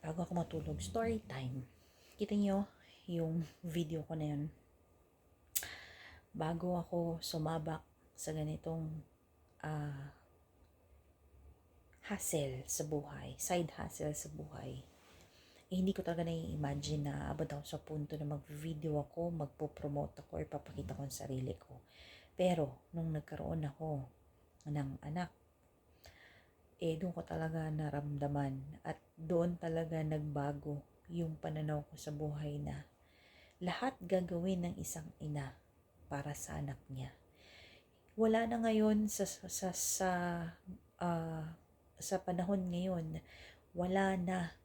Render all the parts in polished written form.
Bago ako matulog, story time. Kita nyo yung video ko na yun. Bago ako sumabak sa ganitong uh, hustle sa buhay, side hustle sa buhay, hindi ko talaga na-imagine na abot ako sa punto na mag-video ako, magpo-promote ako, or papakita ko ang sarili ko. Pero, nung nagkaroon ako ng anak, doon ko talaga naramdaman at doon talaga nagbago yung pananaw ko sa buhay na lahat gagawin ng isang ina para sa anak niya. Wala na ngayon uh, sa panahon ngayon, wala na,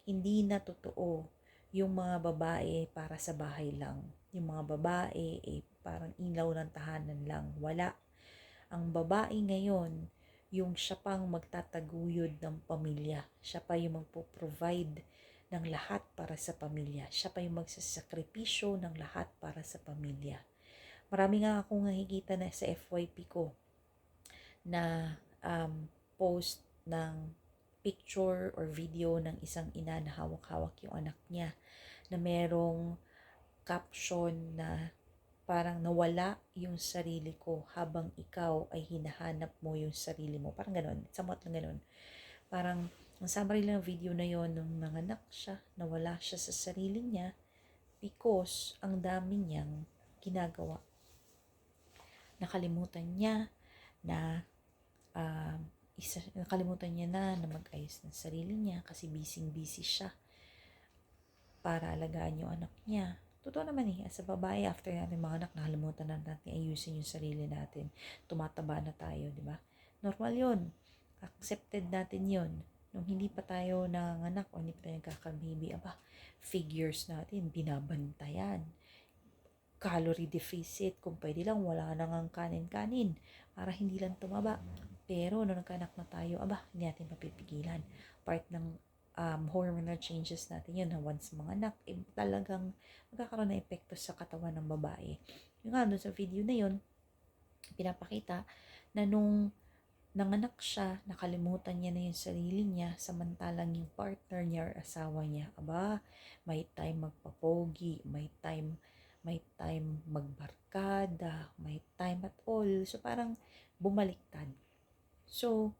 hindi na totoo yung mga babae para sa bahay lang. Yung mga babae parang ilaw ng tahanan lang. Wala. Ang babae ngayon, yung siya pang magtataguyod ng pamilya. Siya pa yung magpo-provide ng lahat para sa pamilya. Siya pa yung magsasakripisyo ng lahat para sa pamilya. Marami nga akong nakikita na sa FYP ko na post ng picture or video ng isang ina na hawak-hawak yung anak niya na merong caption na parang nawala yung sarili ko habang ikaw ay hinahanap mo yung sarili mo. Parang ganon. Somewhat lang ganon. Parang ang summary lang ng video na yon, nung nanganak siya, nawala siya sa sarili niya because ang dami niyang ginagawa. Nakalimutan niya na na mag-ayos ng sarili niya kasi busy siya para alagaan yung anak niya. Totoo naman as a babae, after natin mga anak, nakalimutan na natin ayusin yung sarili natin. Tumataba na tayo, di ba? Normal yun. Accepted natin yun. Nung hindi pa tayo nanganak o hindi pa tayo nagkakababy, figures natin, binabantayan. Calorie deficit, kung pwede lang, wala na ngang kanin-kanin para hindi lang tumaba. Pero nung nagkaanak na tayo, hindi natin mapipigilan. Part ng hormonal changes natin yun, na once mga anak, talagang magkakaroon ng epekto sa katawan ng babae. Yung nga, doon sa video na yun, pinapakita na nung nanganak siya, nakalimutan niya na yung sarili niya, samantalang yung partner niya or asawa niya, may time magpapogi, may time magbarkada, may time at all. So, parang bumaliktad. So,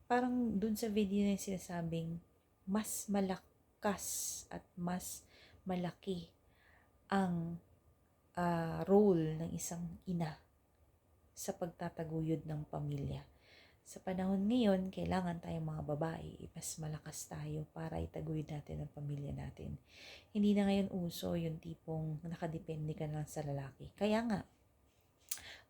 parang dun sa video na sinasabing, mas malakas at mas malaki ang role ng isang ina sa pagtataguyod ng pamilya. Sa panahon ngayon, kailangan tayong mga babae, mas malakas tayo para itaguyod natin ang pamilya natin. Hindi na ngayon uso yung tipong nakadepende ka lang sa lalaki. Kaya nga,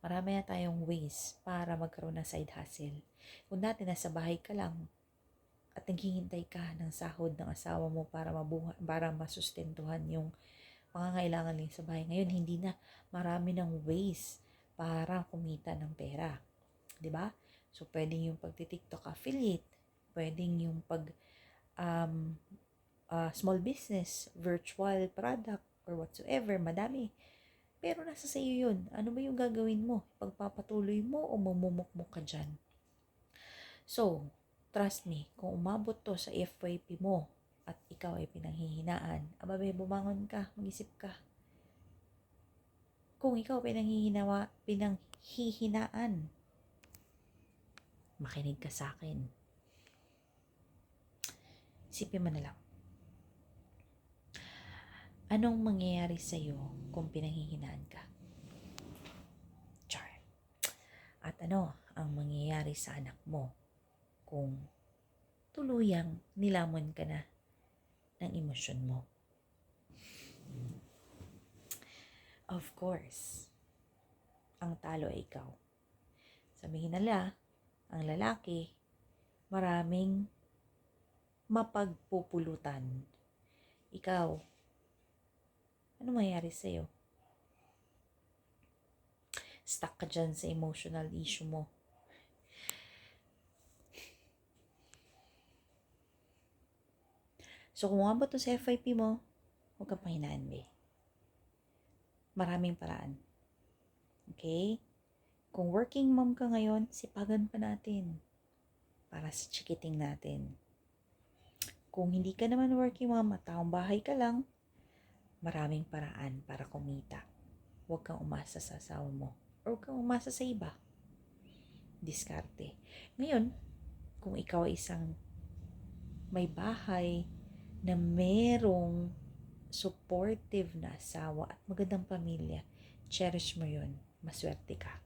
marami na tayong ways para magkaroon ng side hustle. Kung dati nasa bahay ka lang at naghihintay ka ng sahod ng asawa mo para para masustentuhan yung pangangailangan lang sa bahay. Ngayon, hindi na, marami ng ways para kumita ng pera. 'Di ba? So, pwedeng yung pagti-TikTok affiliate, pwedeng yung small business, virtual product, or whatsoever, madami. Pero nasa sa iyo yun. Ano ba yung gagawin mo? Pagpapatuloy mo o mamumukmok ka dyan? So, trust me, kung umabot to sa FYP mo at ikaw ay pinanghihinaan, bumangon ka, mag-isip ka. Kung ikaw pinanghihinaan, makinig ka sa akin. Isipin mo na lang. Anong mangyayari sa'yo kung pinanghihinaan ka? Char. At ano ang mangyayari sa anak mo kung tuluyang nilamon ka na ng emosyon mo? Of course, ang talo ay ikaw. Sabihin nila, ang lalaki, maraming mapagpupulutan. Ikaw, ano mangyayari sa'yo? Stuck ka dyan sa emotional issue mo. So, kung abot to sa FYP mo, huwag kang pahinaan, be. Maraming paraan. Okay? Kung working mom ka ngayon, sipagan pa natin para sa chikiting natin. Kung hindi ka naman working mom at taong bahay ka lang, maraming paraan para kumita. Huwag kang umasa sa asawa mo. Or huwag kang umasa sa iba. Diskarte. Ngayon, kung ikaw ay isang may bahay na merong supportive na asawa at magandang pamilya, cherish mo yun. Maswerte ka.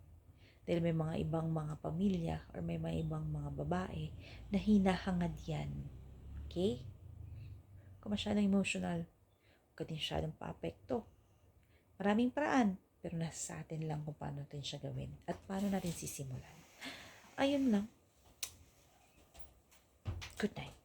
Dahil may mga ibang mga pamilya or may mga ibang mga babae na hinahangad yan. Okay? Kung masyadong emotional, huwag ka din masyadong paapekto. Maraming paraan, pero nasa sa atin lang kung paano natin siya gawin at paano natin sisimulan. Ayun lang. Good night.